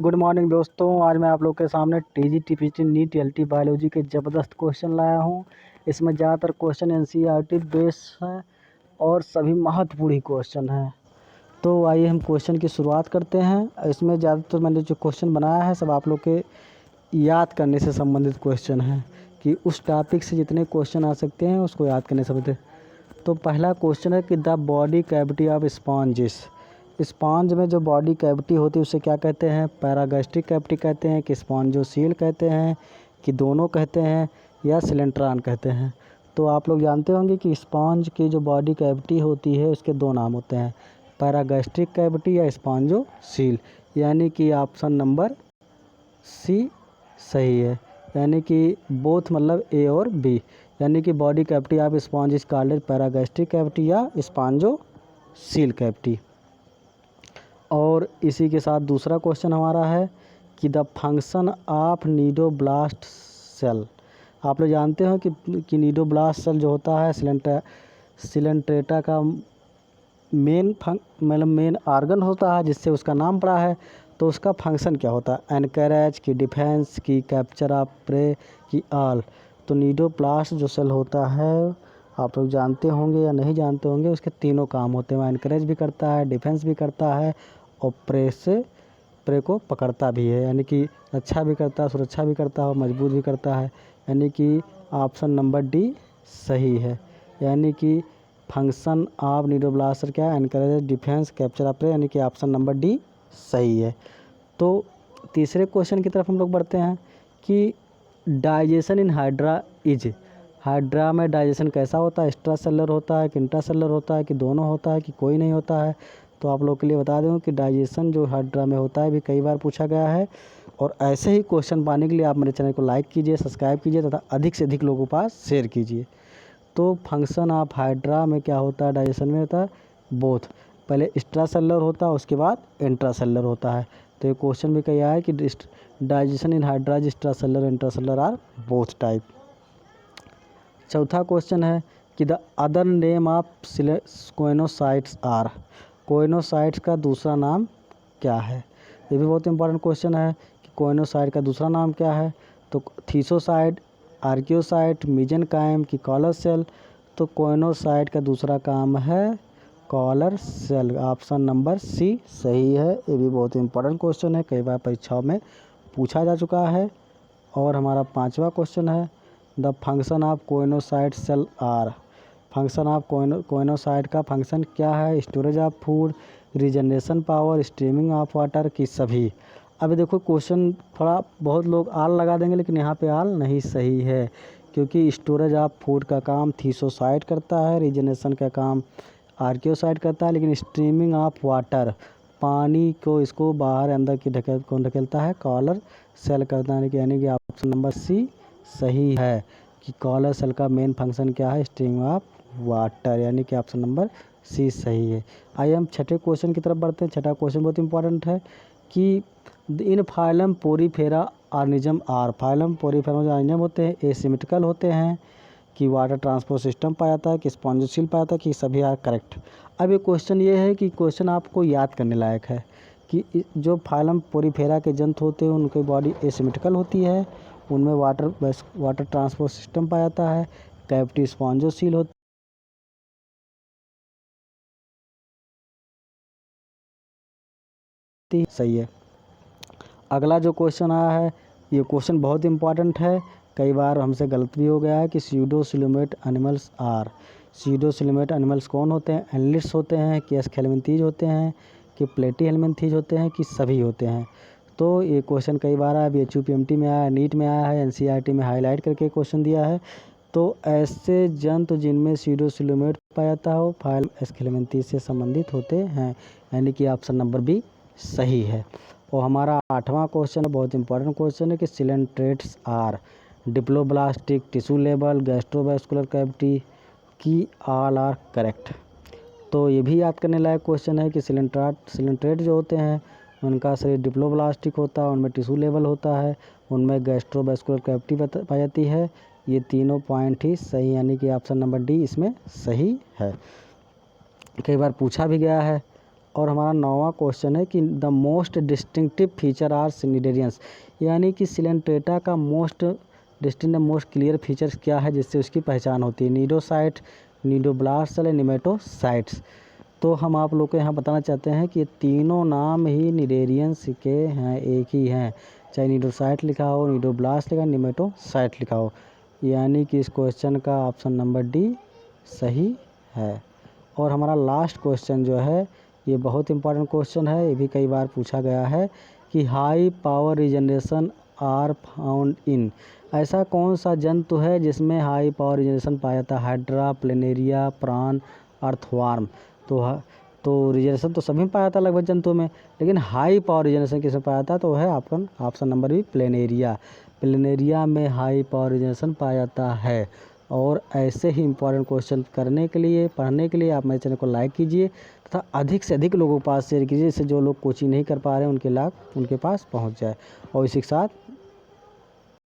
Good morning दोस्तों। आज मैं आप लोग के सामने टीजीटी नीट एलटी बायोलॉजी के ज़बरदस्त क्वेश्चन लाया हूँ। इसमें ज़्यादातर क्वेश्चन एनसीईआरटी बेस हैं और सभी महत्वपूर्ण ही क्वेश्चन हैं। तो आइए हम क्वेश्चन की शुरुआत करते हैं। इसमें ज़्यादातर मैंने जो क्वेश्चन बनाया है सब आप लोग के याद करने से संबंधित क्वेश्चन हैं कि उस टॉपिक से जितने क्वेश्चन आ सकते हैं उसको याद करने से संबंधित। तो पहला क्वेश्चन है कि the body cavity of spongin. Sponge में जो बॉडी कैविटी होती है उसे क्या कहते हैं? पैरागैस्ट्रिक कैविटी कहते हैं कि स्पॉन्जोसील कहते हैं कि दोनों कहते हैं या सिलेंट्रॉन कहते हैं। तो आप लोग जानते होंगे कि स्पॉन्ज की जो बॉडी कैविटी होती है उसके दो नाम होते हैं, पैरागैस्ट्रिक कैविटी या स्पॉन्जोसील। यानी कि ऑप्शन नंबर सी सही है, यानी कि बोथ मतलब ए और बी। यानी कि body cavity of sponge is called paragastric cavity या स्पॉन्जोसील कैविटी। और इसी के साथ दूसरा क्वेश्चन हमारा है कि the function of cnidoblast cell. आप लोग जानते हो कि नीडोब्लास्ट सेल जो होता है सिलेंट्रेटा का मेन आर्गन होता है जिससे उसका नाम पड़ा है। तो उसका फंक्शन क्या होता है? एनकरेज की, डिफेंस की, कैप्चर ऑफ प्रे की, ऑल। तो नीडोब्लास्ट जो सेल होता है आप लोग जानते होंगे या नहीं जानते होंगे, उसके तीनों काम होते हैं। एनकरेज भी करता है, डिफेंस भी करता है और प्रे को पकड़ता भी है, यानी कि रक्षा भी करता है, सुरक्षा भी करता है और मजबूत भी करता है। यानी कि ऑप्शन नंबर डी सही है। यानी कि फंक्शन ऑफ नीडोब्लास्ट क्या है? Anchorage, defence, capture of prey, यानी कि ऑप्शन नंबर डी सही है। तो तीसरे क्वेश्चन की तरफ हम लोग बढ़ते हैं कि digestion in hydra is. Hydra में डाइजेशन कैसा होता है? एक्स्ट्रा सेलर होता है कि इंट्रा सेलर होता है कि दोनों होता है कि कोई नहीं होता है? तो आप लोग के लिए बता दूं कि डाइजेशन जो हाइड्रा में होता है भी कई बार पूछा गया है। और ऐसे ही क्वेश्चन पाने के लिए आप मेरे चैनल को लाइक कीजिए, सब्सक्राइब कीजिए तथा अधिक से अधिक लोगों के पास शेयर कीजिए। तो फंक्शन ऑफ हाइड्रा में क्या होता है? डाइजेशन में होता है बोथ। पहले एक्स्ट्रा सेलर होता है, उसके बाद इंट्रा सेलर होता है। तो ये क्वेश्चन भी कहा है कि digestion in hydra is extracellular intracellular or both type. चौथा क्वेश्चन है कि the other name of coenocytes are. Coenocytes का दूसरा नाम क्या है? ये भी बहुत इंपॉर्टेंट क्वेश्चन है कि कोइनोसाइट का दूसरा नाम क्या है। तो थीसोसाइट, आर्कियोसाइट, मीजेनकाइम की कॉलर सेल। तो कोइनोसाइट का दूसरा काम है collar cell. Option number C सही है। ये भी बहुत इंपॉर्टेंट क्वेश्चन है, कई बार परीक्षाओं में पूछा जा चुका है। और हमारा पांचवा क्वेश्चन है the function of coenocyte cell are. Function of coenocyte का फंक्शन क्या है? Storage of food, regeneration power, streaming of water की सभी। अभी देखो क्वेश्चन थोड़ा बहुत लोग आल लगा देंगे, लेकिन यहाँ पे आल नहीं सही है, क्योंकि स्टोरेज ऑफ फूड का काम थीसोसाइट करता है, रीजनरेशन का काम आर्कियोसाइट करता है, लेकिन स्ट्रीमिंग ऑफ वाटर, पानी को इसको बाहर अंदर की कौन ढकेलता है? कॉलर सेल करता है। यानी कि ऑप्शन नंबर सी सही है कि कॉलर सेल का मेन फंक्शन क्या है? स्ट्रीमिंग ऑफ वाटर, यानी कि ऑप्शन नंबर सी सही है। आइए हम छठे क्वेश्चन की तरफ बढ़ते हैं। छठा क्वेश्चन बहुत इंपॉर्टेंट है कि in phylum Porifera organism are. Phylum Porifera जो ऑर्गेनिज्म होते हैं एसिमेट्रिकल होते हैं कि वाटर ट्रांसपोर्ट सिस्टम पाया जाता है कि स्पॉन्जोसील पाया जाता है कि सभी आर करेक्ट। अब ये क्वेश्चन ये है कि क्वेश्चन आपको याद करने लायक है कि जो फाइलम पोरीफेरा के जंतु होते हैं उनकी बॉडी एसिमेट्रिकल होती है, उनमें वाटर ट्रांसपोर्ट सिस्टम पाया जाता है, कैविटी स्पॉन्जोसील होती सही है। अगला जो क्वेश्चन आया है ये क्वेश्चन बहुत इंपॉर्टेंट है, कई बार हमसे गलत भी हो गया है कि स्यूडोसिलुमेट एनिमल्स आर। स्यूडोसिलुमेट एनिमल्स कौन होते हैं? एनलिट्स होते हैं कि एस्केलेमेंथीज होते हैं कि प्लेटीहेल्मिन्थीज होते हैं कि सभी होते हैं? तो ये क्वेश्चन कई बार आया, BHUPMT में आया, नीट में आया है, NCERT में हाईलाइट करके क्वेश्चन दिया है। तो ऐसे जंतु जिनमें स्यूडोसिलुमेट पाया जाता है वो फाइलम एस्केलेमेंथीज से संबंधित होते हैं, यानी कि ऑप्शन नंबर बी सही है। और हमारा आठवां क्वेश्चन बहुत इंपॉर्टेंट क्वेश्चन है कि coelenterates are diploblastic, tissue level, gastrovascular cavity की ऑल आर करेक्ट। तो ये भी याद करने लायक क्वेश्चन है कि सिलेंट्रेट जो होते हैं उनका शरीर डिप्लोब्लास्टिक होता है, उनमें टिश्यू लेवल होता है, उनमें गैस्ट्रोवेस्कुलर कैविटी पाई जाती है। ये तीनों पॉइंट ही सही, यानी कि ऑप्शन नंबर डी इसमें सही है। कई बार पूछा भी गया है। और हमारा 9वां क्वेश्चन है कि the most distinctive feature are cnidarians, यानी कि सिलेंट्रेटा का most distinct most clear features क्या है जिससे उसकी पहचान होती है? Cnidocyte, cnidoblast cell, nematocytes. तो हम आप लोग को यहाँ बताना चाहते हैं कि ये तीनों नाम ही निडेरियंस के हैं, एक ही हैं, चाहे नीडोसाइट लिखा हो, नीडोब्लास्ट लिखा, निमेटोसाइट लिखा हो, यानी कि इस क्वेश्चन का ऑप्शन नंबर डी सही है। और हमारा लास्ट क्वेश्चन जो है ये बहुत इंपॉर्टेंट क्वेश्चन है, ये भी कई बार पूछा गया है कि high power regeneration are found in, ऐसा कौन सा जंतु है जिसमें हाई पावर रीजनरेशन पाया जाता है? हाइड्रा, प्लेनेरिया, प्राण, अर्थवार्म। तो रिजनरेशन तो सभी में पाया था लगभग जंतुओं में, लेकिन हाई पावर रिजनरेशन किसमें पाया था? तो है आपका option number B planaria. Planaria में हाई पावर रिजनरेशन पाया जाता है। और ऐसे ही इंपॉर्टेंट क्वेश्चन करने के लिए, पढ़ने के लिए आप मेरे चैनल को लाइक कीजिए तथा अधिक से अधिक लोगों के पास शेयर कीजिए, जिससे जो लोग कोचिंग नहीं कर पा रहे हैं उनके पास पहुंच जाए। और इसी के साथ